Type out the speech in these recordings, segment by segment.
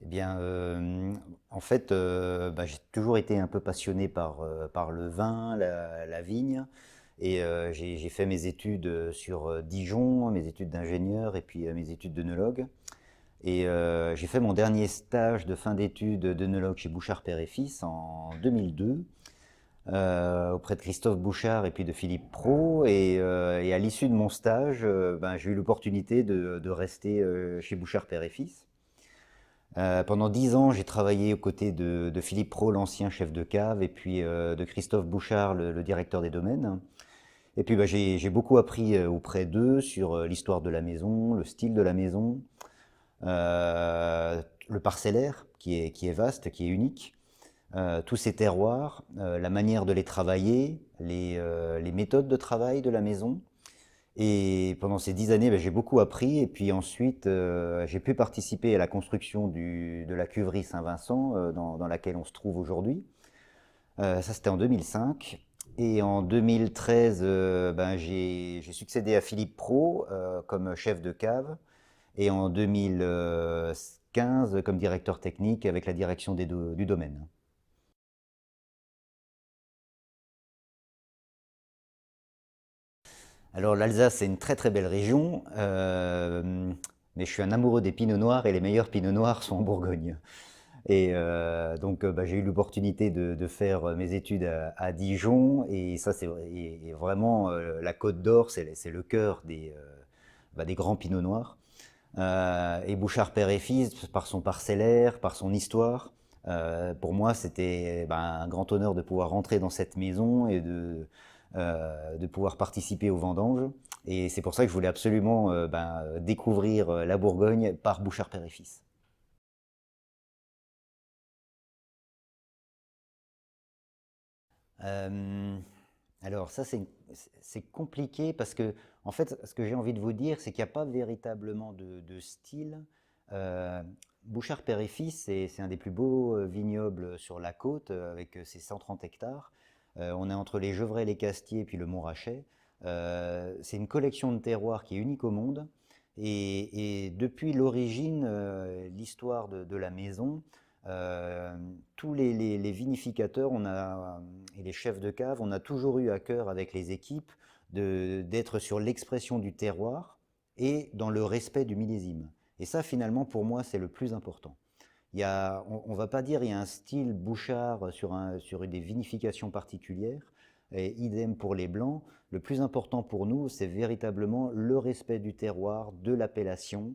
Eh bien, en fait, j'ai toujours été un peu passionné par le vin, la vigne, et j'ai fait mes études sur Dijon, mes études d'ingénieur et puis mes études d'œnologue. Et j'ai fait mon dernier stage de fin d'études d'œnologue chez Bouchard Père et Fils en 2002, auprès de Christophe Bouchard et puis de Philippe Pro. Et à l'issue de mon stage, j'ai eu l'opportunité de rester chez Bouchard Père et Fils. Pendant 10 ans, j'ai travaillé aux côtés de Philippe Pro, l'ancien chef de cave, et puis de Christophe Bouchard, le directeur des domaines. Et puis j'ai beaucoup appris auprès d'eux sur l'histoire de la maison, le style de la maison, le parcellaire qui est vaste, qui est unique, tous ces terroirs, la manière de les travailler, les méthodes de travail de la maison. Et pendant ces 10 années, j'ai beaucoup appris. Et puis ensuite, j'ai pu participer à la construction de la cuverie Saint-Vincent, dans laquelle on se trouve aujourd'hui. Ça, c'était en 2005. Et en 2013, j'ai succédé à Philippe Pro comme chef de cave. Et en 2015, comme directeur technique avec la direction du domaine. Alors l'Alsace, c'est une très très belle région, mais je suis un amoureux des pinots noirs et les meilleurs pinots noirs sont en Bourgogne. Et j'ai eu l'opportunité de faire mes études à Dijon, et ça et vraiment la Côte d'Or, c'est le cœur des grands pinots noirs. Et Bouchard Père et Fils, par son parcellaire, par son histoire, pour moi c'était un grand honneur de pouvoir rentrer dans cette maison et de pouvoir participer aux vendanges. Et c'est pour ça que je voulais absolument découvrir la Bourgogne par Bouchard Père et Fils. Euh, alors ça c'est compliqué parce que en fait ce que j'ai envie de vous dire c'est qu'il n'y a pas véritablement de style. Euh, Bouchard Père et Fils c'est un des plus beaux vignobles sur la côte avec ses 130 hectares. On est entre les Gevrey, les Castiers et puis le Montrachet. C'est une collection de terroirs qui est unique au monde et depuis l'origine, l'histoire de la maison, euh, tous les vinificateurs et les chefs de cave, on a toujours eu à cœur avec les équipes d'être sur l'expression du terroir et dans le respect du millésime. Et ça, finalement, pour moi, c'est le plus important. On ne va pas dire il y a un style Bouchard sur des vinifications particulières, et idem pour les blancs. Le plus important pour nous, c'est véritablement le respect du terroir, de l'appellation,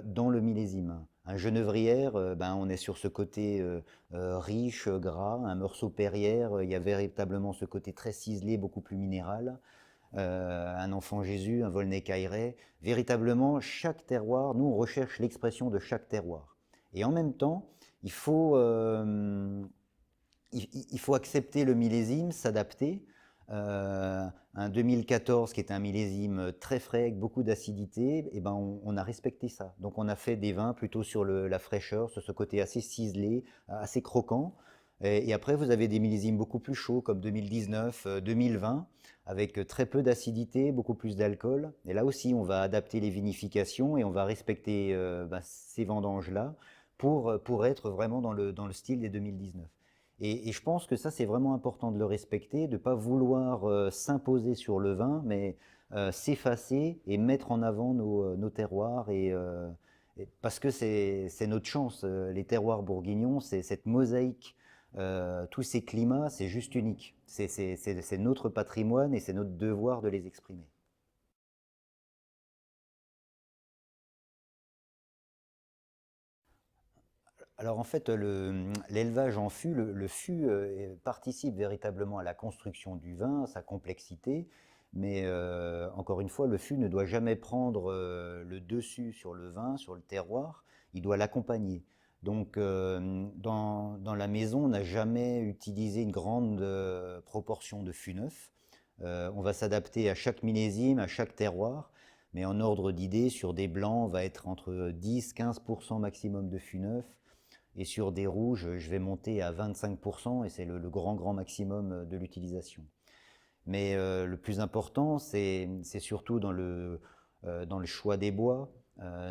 dans le millésime. Un genévrière, on est sur ce côté riche, gras. Un meursault perrière, il y a véritablement ce côté très ciselé, beaucoup plus minéral. Un enfant Jésus, un Volnay-Cailleret. Véritablement, chaque terroir, nous on recherche l'expression de chaque terroir. Et en même temps, il faut, euh, il faut accepter le millésime, s'adapter. Un 2014 qui était un millésime très frais, avec beaucoup d'acidité, et on a respecté ça. Donc on a fait des vins plutôt sur la fraîcheur, sur ce côté assez ciselé, assez croquant. Et après, vous avez des millésimes beaucoup plus chauds, comme 2019, 2020, avec très peu d'acidité, beaucoup plus d'alcool. Et là aussi, on va adapter les vinifications et on va respecter ces vendanges-là pour être vraiment dans le style des 2019. Et je pense que ça, c'est vraiment important de le respecter, de ne pas vouloir s'imposer sur le vin, mais s'effacer et mettre en avant nos terroirs. Parce que c'est notre chance. Les terroirs bourguignons, c'est cette mosaïque, tous ces climats, c'est juste unique. C'est notre patrimoine et c'est notre devoir de les exprimer. Alors en fait, l'élevage en fût, le fût participe véritablement à la construction du vin, à sa complexité, mais encore une fois, le fût ne doit jamais prendre le dessus sur le vin, sur le terroir, il doit l'accompagner. Donc dans la maison, on n'a jamais utilisé une grande proportion de fût neuf. On va s'adapter à chaque millésime, à chaque terroir, mais en ordre d'idée, sur des blancs, on va être entre 10-15% maximum de fût neuf, et sur des rouges, je vais monter à 25% et c'est le grand, grand maximum de l'utilisation. Mais le plus important, c'est surtout dans le choix des bois,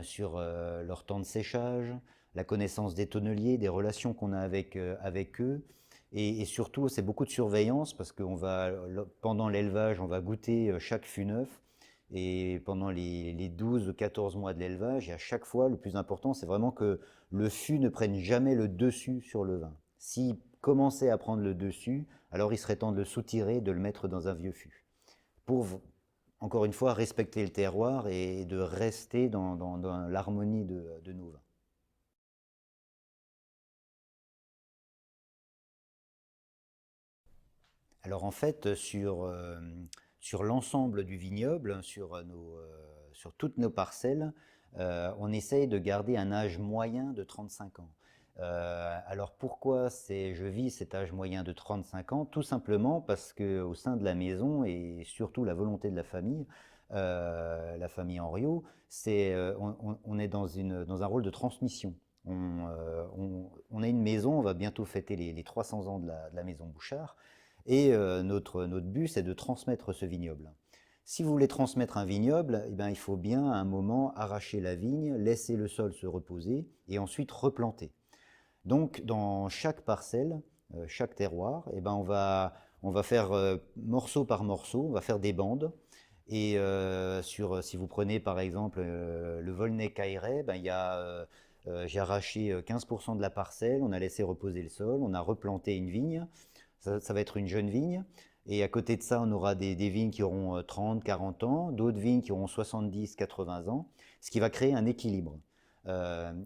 sur leur temps de séchage, la connaissance des tonneliers, des relations qu'on a avec eux. Et surtout, c'est beaucoup de surveillance parce que pendant l'élevage, on va goûter chaque fût neuf. Et pendant les 12 ou 14 mois de l'élevage, et à chaque fois, le plus important, c'est vraiment que le fût ne prenne jamais le dessus sur le vin. S'il commençait à prendre le dessus, alors il serait temps de le soutirer, de le mettre dans un vieux fût. Pour, encore une fois, respecter le terroir et de rester dans l'harmonie de nos vins. Alors en fait, sur l'ensemble du vignoble, sur toutes nos parcelles, on essaye de garder un âge moyen de 35 ans. Alors pourquoi je vis cet âge moyen de 35 ans? Tout simplement parce qu'au sein de la maison, et surtout la volonté de la famille Henriot, on est dans un rôle de transmission. On a une maison, on va bientôt fêter les 300 ans de la maison Bouchard, et notre but, c'est de transmettre ce vignoble. Si vous voulez transmettre un vignoble, eh bien, il faut bien à un moment arracher la vigne, laisser le sol se reposer et ensuite replanter. Donc dans chaque parcelle, chaque terroir, eh ben, on va faire morceau par morceau, on va faire des bandes. Et si vous prenez par exemple le Volnay-Cailleret, ben, j'ai arraché 15% de la parcelle, on a laissé reposer le sol, on a replanté une vigne. Ça va être une jeune vigne. Et à côté de ça, on aura des vignes qui auront 30, 40 ans, d'autres vignes qui auront 70, 80 ans, ce qui va créer un équilibre.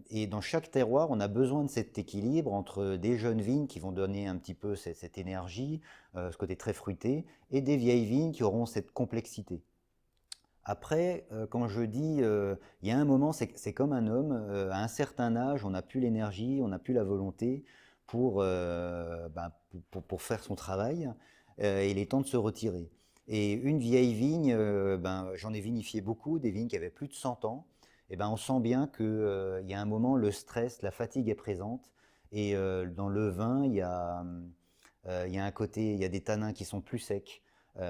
Et dans chaque terroir, on a besoin de cet équilibre entre des jeunes vignes qui vont donner un petit peu cette énergie, ce côté très fruité, et des vieilles vignes qui auront cette complexité. Après, quand je dis, il y a un moment, c'est comme un homme, à un certain âge, on n'a plus l'énergie, on n'a plus la volonté pour faire son travail, et il est temps de se retirer. Et une vieille vigne, j'en ai vinifié beaucoup, des vignes qui avaient plus de 100 ans, et ben, on sent bien qu'il y a un moment, le stress, la fatigue est présente, et dans le vin, il y a un côté, il y a des tanins qui sont plus secs, il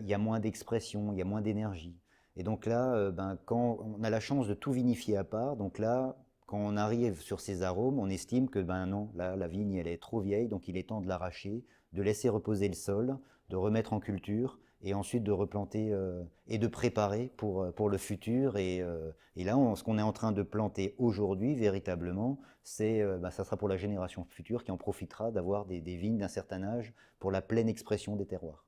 y a moins d'expression, il y a moins d'énergie. Et donc là, quand on a la chance de tout vinifier à part, donc là, quand on arrive sur ces arômes, on estime que non, là, la vigne, elle est trop vieille, donc il est temps de l'arracher, de laisser reposer le sol, de remettre en culture, et ensuite de replanter et de préparer pour le futur. Et là, ce qu'on est en train de planter aujourd'hui, véritablement, ça sera pour la génération future qui en profitera d'avoir des vignes d'un certain âge pour la pleine expression des terroirs.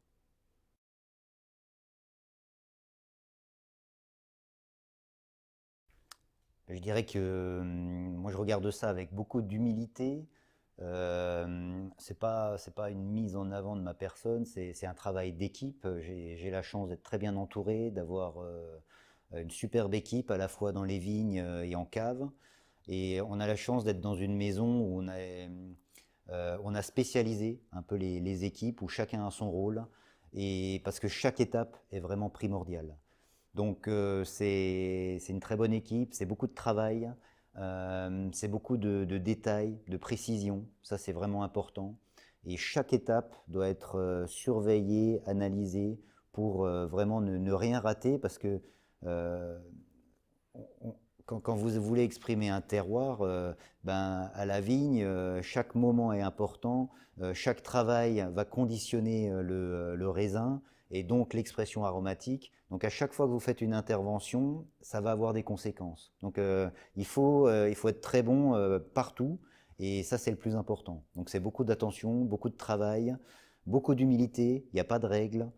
Je dirais que moi je regarde ça avec beaucoup d'humilité. C'est pas une mise en avant de ma personne, c'est un travail d'équipe. J'ai la chance d'être très bien entouré, d'avoir une superbe équipe à la fois dans les vignes et en cave. Et on a la chance d'être dans une maison où on a spécialisé un peu les équipes, où chacun a son rôle, et parce que chaque étape est vraiment primordiale. Donc c'est une très bonne équipe, c'est beaucoup de travail, c'est beaucoup de détails, de précision, ça c'est vraiment important. Et chaque étape doit être surveillée, analysée pour vraiment ne rien rater parce que euh, quand vous voulez exprimer un terroir, à la vigne, chaque moment est important, chaque travail va conditionner le raisin et donc l'expression aromatique. Donc à chaque fois que vous faites une intervention, ça va avoir des conséquences. Donc il faut être très bon partout et ça c'est le plus important. Donc c'est beaucoup d'attention, beaucoup de travail, beaucoup d'humilité, il n'y a pas de règles.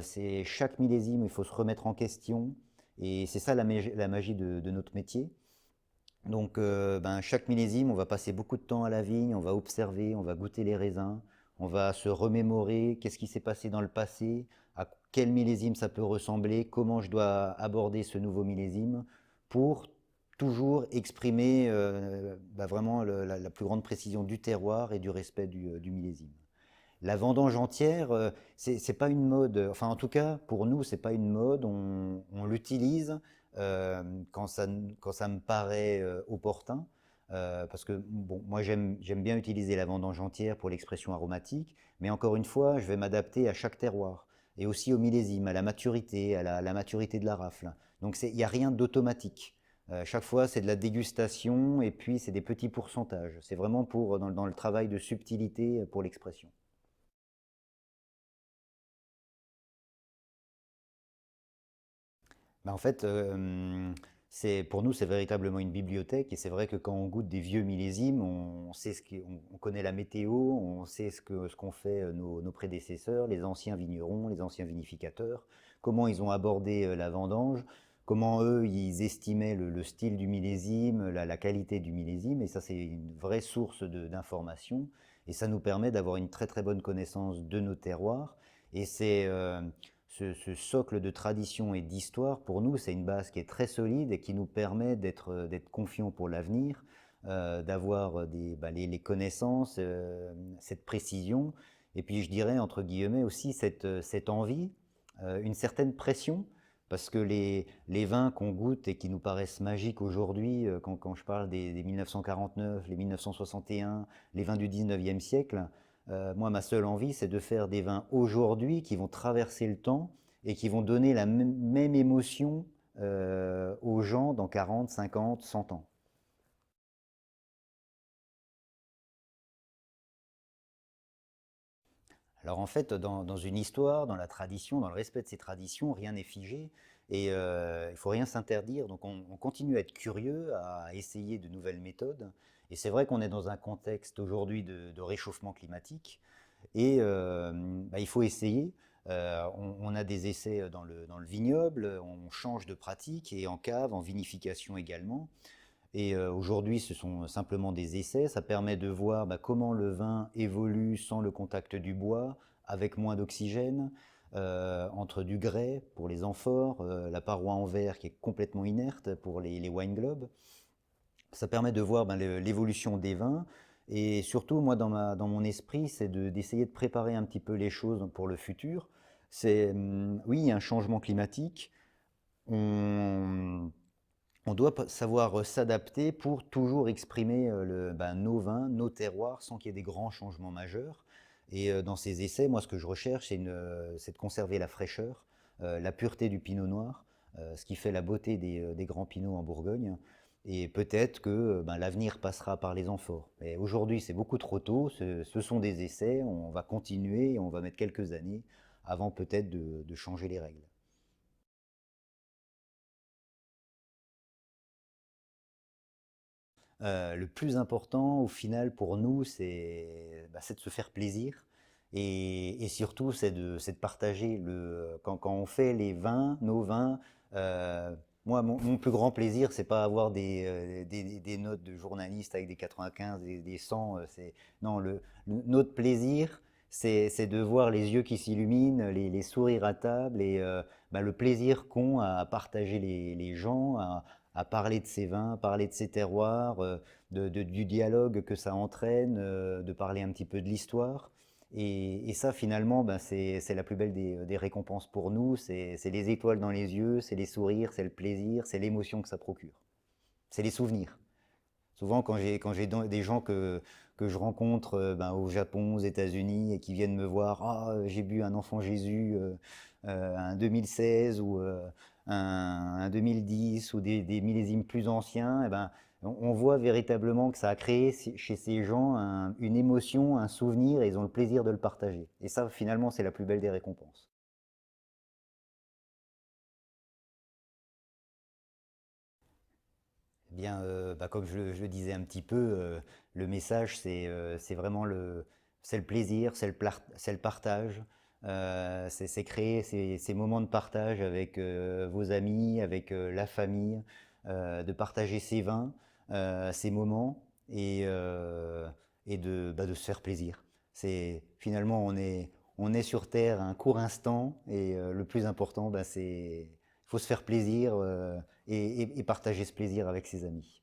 C'est chaque millésime, il faut se remettre en question. Et c'est ça la magie de notre métier. Donc, chaque millésime, on va passer beaucoup de temps à la vigne, on va observer, on va goûter les raisins, on va se remémorer qu'est-ce qui s'est passé dans le passé, à quel millésime ça peut ressembler, comment je dois aborder ce nouveau millésime pour toujours exprimer vraiment la plus grande précision du terroir et du respect du millésime. La vendange entière, c'est pas une mode. Enfin, en tout cas, pour nous, c'est pas une mode. On l'utilise quand ça me paraît opportun. Parce que bon, moi, j'aime bien utiliser la vendange entière pour l'expression aromatique. Mais encore une fois, je vais m'adapter à chaque terroir et aussi au millésime, à la maturité, à la maturité de la rafle. Donc, il n'y a rien d'automatique. Chaque fois, c'est de la dégustation et puis c'est des petits pourcentages. C'est vraiment pour, dans le travail de subtilité pour l'expression. Bah, en fait, pour nous, c'est véritablement une bibliothèque et c'est vrai que quand on goûte des vieux millésimes, on sait on connaît la météo, on sait ce qu'ont fait nos prédécesseurs, les anciens vignerons, les anciens vinificateurs, comment ils ont abordé la vendange, comment eux, ils estimaient le style du millésime, la qualité du millésime, et ça, c'est une vraie source d'information, et ça nous permet d'avoir une très très bonne connaissance de nos terroirs, et ce socle de tradition et d'histoire, pour nous, c'est une base qui est très solide et qui nous permet d'être confiants pour l'avenir, d'avoir les connaissances, cette précision, et puis je dirais, entre guillemets, aussi cette envie, une certaine pression, parce que les vins qu'on goûte et qui nous paraissent magiques aujourd'hui, quand je parle des 1949, les 1961, les vins du 19e siècle, moi, ma seule envie, c'est de faire des vins aujourd'hui qui vont traverser le temps et qui vont donner la même émotion aux gens dans 40, 50, 100 ans. Alors en fait, dans une histoire, dans la tradition, dans le respect de ces traditions, rien n'est figé et il ne faut rien s'interdire. Donc on continue à être curieux, à essayer de nouvelles méthodes. Et c'est vrai qu'on est dans un contexte aujourd'hui de réchauffement climatique et il faut essayer. On a des essais dans le vignoble, on change de pratique et en cave, en vinification également. Et aujourd'hui, ce sont simplement des essais. Ça permet de voir comment le vin évolue sans le contact du bois, avec moins d'oxygène, entre du grès pour les amphores, la paroi en verre qui est complètement inerte pour les wine globes. Ça permet de voir l'évolution des vins. Et surtout, moi, dans mon esprit, c'est d'essayer de préparer un petit peu les choses pour le futur. Oui, il y a un changement climatique. On, on doit savoir s'adapter pour toujours exprimer nos vins, nos terroirs, sans qu'il y ait des grands changements majeurs. Et dans ces essais, moi, ce que je recherche, c'est de conserver la fraîcheur, la pureté du pinot noir, ce qui fait la beauté des grands pinots en Bourgogne. Et peut-être que l'avenir passera par les amphores. Mais aujourd'hui, c'est beaucoup trop tôt. Ce sont des essais. On va continuer et on va mettre quelques années avant peut-être de changer les règles. Le plus important au final pour nous, c'est de se faire plaisir et surtout c'est de partager quand on fait les vins, nos vins. Moi, mon plus grand plaisir, c'est pas avoir des notes de journalistes avec des 95, des 100. Non, notre plaisir, c'est de voir les yeux qui s'illuminent, les sourires à table et le plaisir qu'ont à partager les gens, à parler de ses vins, parler de ses terroirs, du dialogue que ça entraîne, de parler un petit peu de l'histoire. Et ça, finalement, c'est la plus belle des récompenses pour nous. C'est les étoiles dans les yeux, c'est les sourires, c'est le plaisir, c'est l'émotion que ça procure. C'est les souvenirs. Souvent, quand j'ai des gens que je rencontre au Japon, aux États-Unis, et qui viennent me voir, ah, j'ai bu un enfant Jésus, un 2016 ou un 2010 ou des millésimes plus anciens, on voit véritablement que ça a créé chez ces gens une émotion, un souvenir, et ils ont le plaisir de le partager. Et ça, finalement, c'est la plus belle des récompenses. Eh bien, comme je le disais un petit peu, le message, c'est vraiment c'est le plaisir, c'est le partage, c'est créer ces moments de partage avec vos amis, avec la famille, de partager ces vins, ces moments et de se faire plaisir. Finalement, on est sur Terre un court instant et le plus important, il faut se faire plaisir et partager ce plaisir avec ses amis.